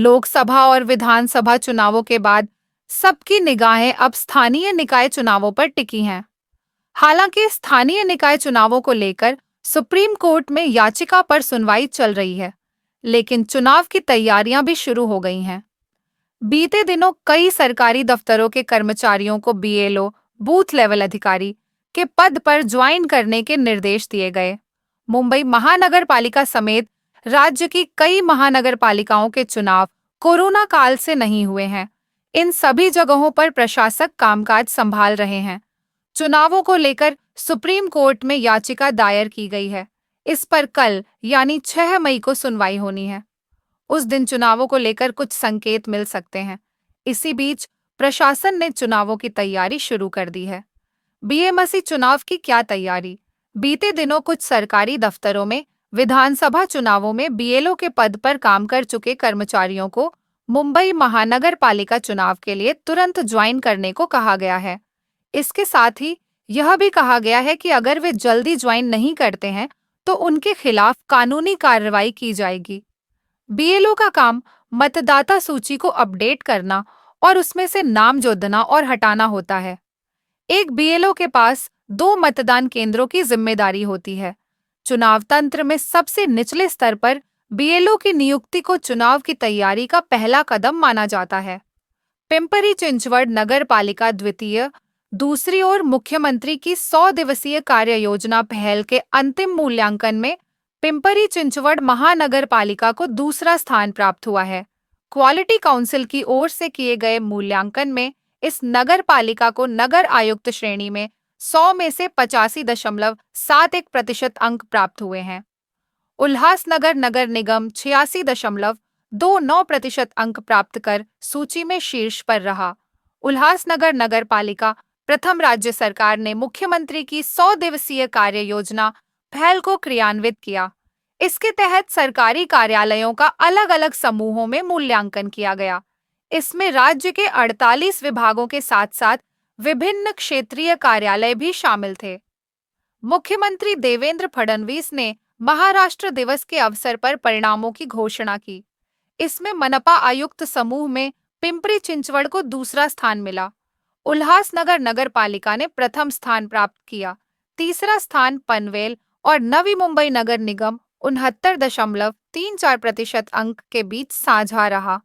लोकसभा और विधानसभा चुनावों के बाद सबकी निगाहें अब स्थानीय निकाय चुनावों पर टिकी हैं। हालांकि स्थानीय निकाय चुनावों को लेकर सुप्रीम कोर्ट में याचिका पर सुनवाई चल रही है, लेकिन चुनाव की तैयारियां भी शुरू हो गई हैं। बीते दिनों कई सरकारी दफ्तरों के कर्मचारियों को बीएलओ, बूथ लेवल अधिकारी के पद पर ज्वाइन करने के निर्देश दिए गए। मुंबई महानगर पालिका समेत राज्य की कई महानगर पालिकाओं के चुनाव कोरोना काल से नहीं हुए हैं। इन सभी जगहों पर प्रशासक कामकाज संभाल रहे हैं। चुनावों को लेकर सुप्रीम कोर्ट में याचिका दायर की गई है। इस पर कल यानी 6 मई को सुनवाई होनी है। उस दिन चुनावों को लेकर कुछ संकेत मिल सकते हैं। इसी बीच प्रशासन ने चुनावों की तैयारी शुरू कर दी है। बीएमसी चुनाव की क्या तैयारी? बीते दिनों कुछ सरकारी दफ्तरों में विधानसभा चुनावों में बीएलओ के पद पर काम कर चुके कर्मचारियों को मुंबई महानगर पालिका चुनाव के लिए तुरंत ज्वाइन करने को कहा गया है। इसके साथ ही यह भी कहा गया है कि अगर वे जल्दी ज्वाइन नहीं करते हैं तो उनके खिलाफ कानूनी कार्रवाई की जाएगी। बीएलओ का काम मतदाता सूची को अपडेट करना और उसमें से नाम जोड़ना और हटाना होता है। एक बीएलओ के पास 2 मतदान केंद्रों की जिम्मेदारी होती है। चुनाव तंत्र में सबसे निचले स्तर पर बीएलओ की नियुक्ति को चुनाव की तैयारी का पहला कदम माना जाता है। पिंपरी चिंचवड़ नगर पालिका द्वितीय, दूसरी ओर मुख्यमंत्री की 100 दिवसीय कार्य योजना पहल के अंतिम मूल्यांकन में पिंपरी चिंचवड़ महानगर पालिका को दूसरा स्थान प्राप्त हुआ है। क्वालिटी काउंसिल की ओर से किए गए मूल्यांकन में इस नगर पालिका को नगर आयुक्त श्रेणी में 100 में से 85.71% अंक प्राप्त हुए हैं। उल्हासनगर नगर निगम 86.29% अंक प्राप्त कर सूची में शीर्ष पर रहा। उल्हासनगर नगर पालिका प्रथम राज्य सरकार ने मुख्यमंत्री की 100 दिवसीय कार्य योजना पहल को क्रियान्वित किया। इसके तहत सरकारी कार्यालयों का अलग अलग समूहों में मूल्यांकन किया गया। इसमें राज्य के 48 विभागों के साथ साथ विभिन्न क्षेत्रीय कार्यालय भी शामिल थे। मुख्यमंत्री देवेंद्र फडणवीस ने महाराष्ट्र दिवस के अवसर पर परिणामों की घोषणा की। इसमें मनपा आयुक्त समूह में पिंपरी चिंचवड़ को दूसरा स्थान मिला। उल्हासनगर नगर पालिका ने प्रथम स्थान प्राप्त किया। तीसरा स्थान पनवेल और नवी मुंबई नगर निगम 69.34% अंक के बीच साझा रहा।